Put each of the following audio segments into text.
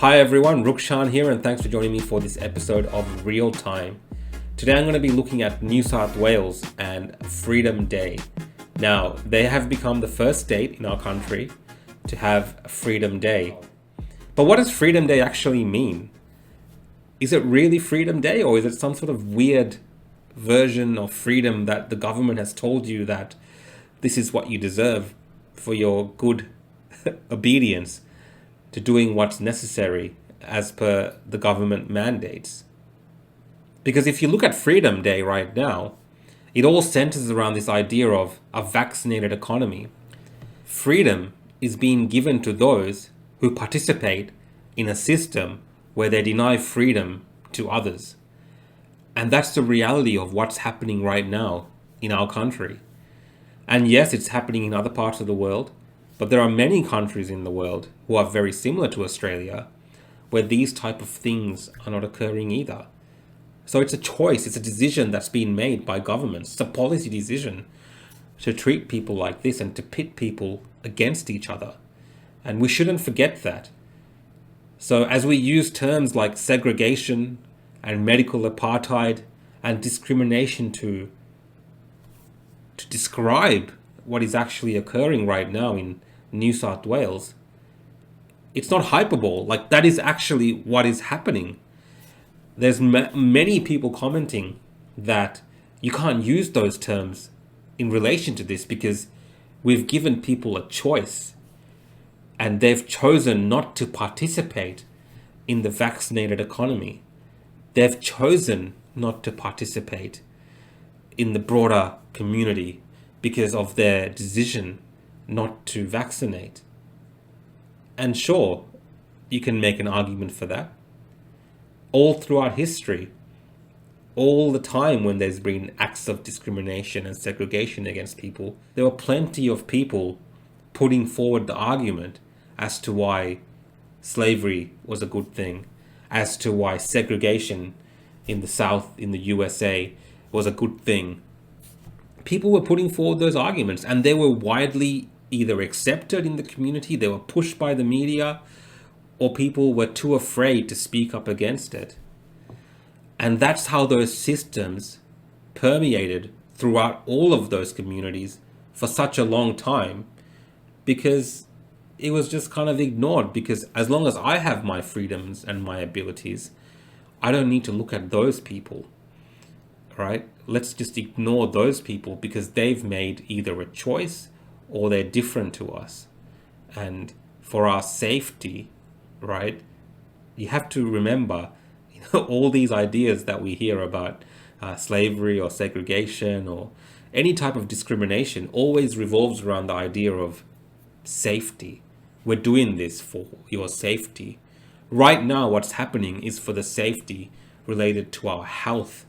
Hi everyone, Rukshan here, and thanks for joining me for this episode of Realtime. Today I'm going to be looking at New South Wales and Freedom Day. Now, they have become the first state in our country to have Freedom Day. But what does Freedom Day actually mean? Is it really Freedom Day, or is it some sort of weird version of freedom that the government has told you that this is what you deserve for your good obedience to doing what's necessary as per the government mandates? Because if you look at Freedom Day right now, it all centers around this idea of a vaccinated economy. Freedom is being given to those who participate in a system where they deny freedom to others. And that's the reality of what's happening right now in our country. And yes, it's happening in other parts of the world, but there are many countries in the world who are very similar to Australia where these type of things are not occurring either. So it's a choice, it's a decision that's been made by governments. It's a policy decision to treat people like this and to pit people against each other. And we shouldn't forget that. So as we use terms like segregation and medical apartheid and discrimination to describe what is actually occurring right now in New South Wales, it's not hyperbole. Like, that is actually what is happening. There's many people commenting that you can't use those terms in relation to this because we've given people a choice and they've chosen not to participate in the vaccinated economy. They've chosen not to participate in the broader community because of their decision not to vaccinate. And sure, you can make an argument for that. All throughout history, all the time when there's been acts of discrimination and segregation against people, there were plenty of people putting forward the argument as to why slavery was a good thing, as to why segregation in the South, in the USA, was a good thing. People were putting forward those arguments and they were widely either accepted in the community, they were pushed by the media, or people were too afraid to speak up against it. And that's how those systems permeated throughout all of those communities for such a long time, because it was just kind of ignored. Because as long as I have my freedoms and my abilities, I don't need to look at those people, right? Let's just ignore those people because they've made either a choice or they're different to us. And for our safety, right, you have to remember, all these ideas that we hear about slavery or segregation or any type of discrimination always revolves around the idea of safety. We're doing this for your safety. Right now, what's happening is for the safety related to our health,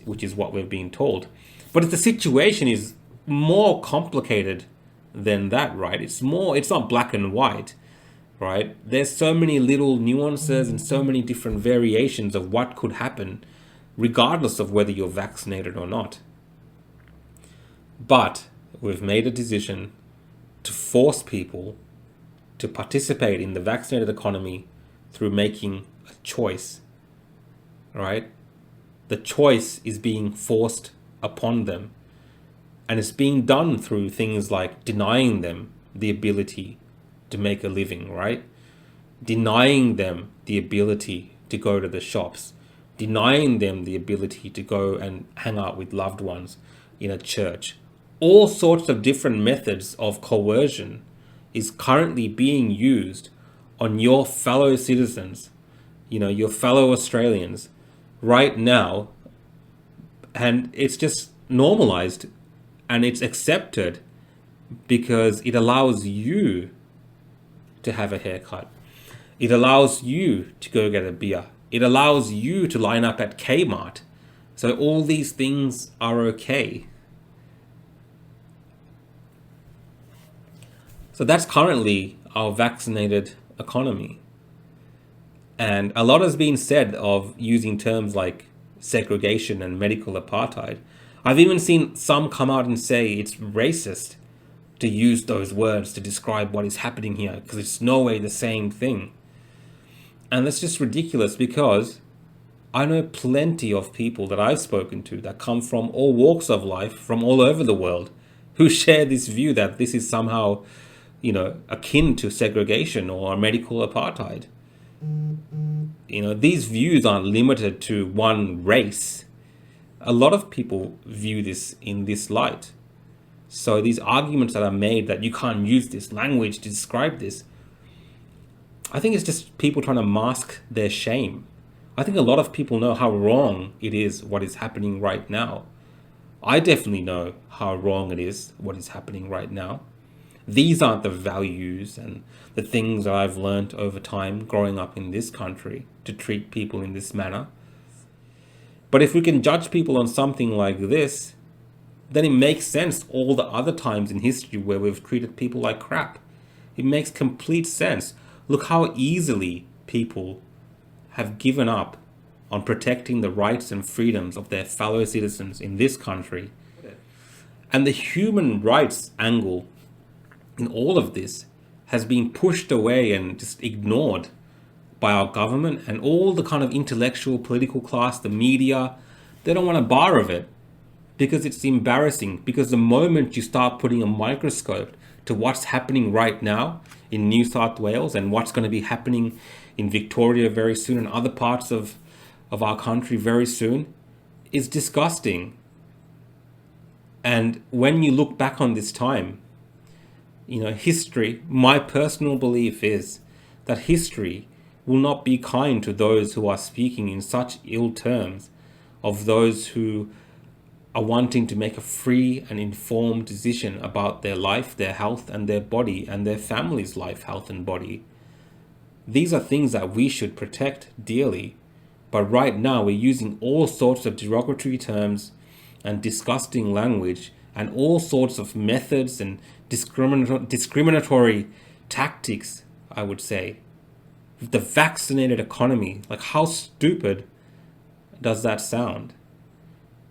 which is what we're being told. But the situation is more complicated than that, right? It's not black and white, right? There's so many little nuances and so many different variations of what could happen regardless of whether you're vaccinated or not. But we've made a decision to force people to participate in the vaccinated economy through making a choice, right? The choice is being forced upon them. And it's being done through things like denying them the ability to make a living, right? Denying them the ability to go to the shops, denying them the ability to go and hang out with loved ones in a church. All sorts of different methods of coercion is currently being used on your fellow citizens, your fellow Australians right now. And it's just normalized and it's accepted because it allows you to have a haircut. It allows you to go get a beer. It allows you to line up at Kmart. So all these things are okay. So that's currently our vaccinated economy. And a lot has been said of using terms like segregation and medical apartheid. I've even seen some come out and say it's racist to use those words to describe what is happening here because it's no way the same thing. And that's just ridiculous because I know plenty of people that I've spoken to that come from all walks of life, from all over the world, who share this view that this is somehow, akin to segregation or medical apartheid. These views aren't limited to one race. A lot of people view this in this light. So these arguments that are made that you can't use this language to describe this, I think it's just people trying to mask their shame. I think a lot of people know how wrong it is what is happening right now. I definitely know how wrong it is what is happening right now. These aren't the values and the things that I've learned over time growing up in this country to treat people in this manner. But if we can judge people on something like this, then it makes sense all the other times in history where we've treated people like crap. It makes complete sense. Look how easily people have given up on protecting the rights and freedoms of their fellow citizens in this country. And the human rights angle in all of this has been pushed away and just ignored by our government and all the kind of intellectual political class, the media. They don't want a bar of it because it's embarrassing. Because the moment you start putting a microscope to what's happening right now in New South Wales and what's going to be happening in Victoria very soon and other parts of our country very soon, is disgusting. And when you look back on this time, history, my personal belief is that history will not be kind to those who are speaking in such ill terms of those who are wanting to make a free and informed decision about their life, their health, and their body, and their family's life, health, and body. These are things that we should protect dearly. But right now, we're using all sorts of derogatory terms and disgusting language and all sorts of methods and discriminatory tactics, I would say. The vaccinated economy, like how stupid does that sound?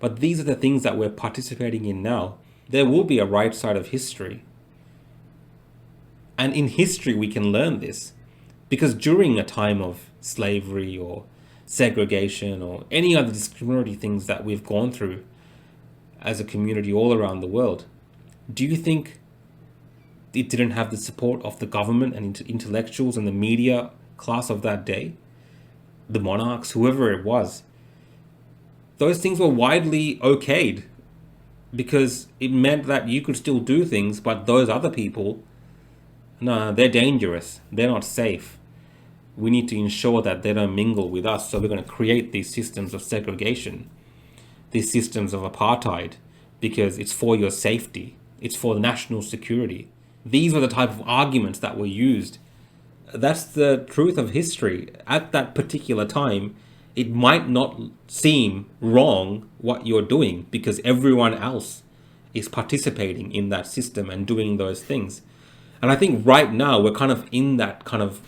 But these are the things that we're participating in now. There will be a right side of history. And in history, we can learn this. Because during a time of slavery or segregation or any other discriminatory things that we've gone through as a community all around the world, do you think it didn't have the support of the government and intellectuals and the media class of that day? The monarchs, whoever it was. Those things were widely okayed because it meant that you could still do things, but those other people, no, they're dangerous. They're not safe. We need to ensure that they don't mingle with us. So we're going to create these systems of segregation, these systems of apartheid, because it's for your safety. It's for national security. These were the type of arguments that were used. That's the truth of history. At that particular time, it might not seem wrong what you're doing because everyone else is participating in that system and doing those things. And I think right now we're kind of in that kind of,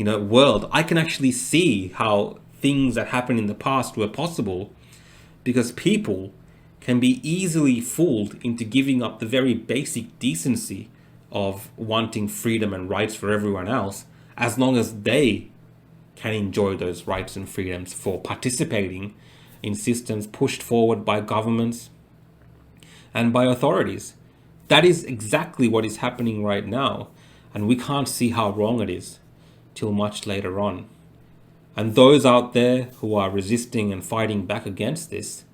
world. I can actually see how things that happened in the past were possible because people can be easily fooled into giving up the very basic decency of wanting freedom and rights for everyone else, as long as they can enjoy those rights and freedoms for participating in systems pushed forward by governments and by authorities. That is exactly what is happening right now, and we can't see how wrong it is till much later on. And those out there who are resisting and fighting back against this,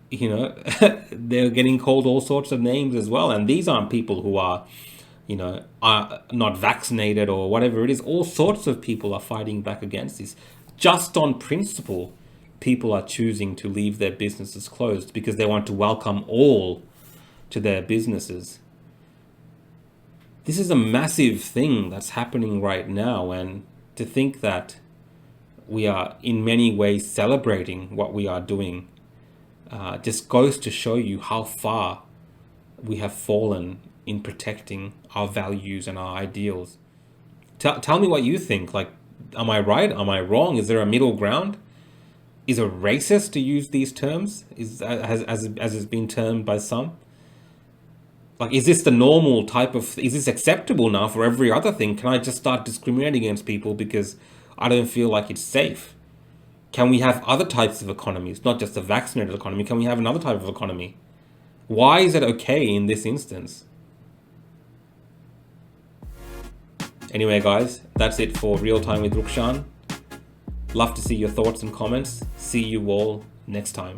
they're getting called all sorts of names as well. And these aren't people who are not vaccinated or whatever it is. All sorts of people are fighting back against this. Just on principle, people are choosing to leave their businesses closed because they want to welcome all to their businesses. This is a massive thing that's happening right now, and to think that we are in many ways celebrating what we are doing just goes to show you how far we have fallen in protecting our values and our ideals. Tell me what you think. Like, am I right? Am I wrong? Is there a middle ground? Is it racist to use these terms? As it's been termed by some? Like, is this the normal type of... Is this acceptable now for every other thing? Can I just start discriminating against people because I don't feel like it's safe. Can we have other types of economies, not just a vaccinated economy? Can we have another type of economy? Why is it okay in this instance? Anyway, guys, that's it for Real Time with Rukshan. Love to see your thoughts and comments. See you all next time.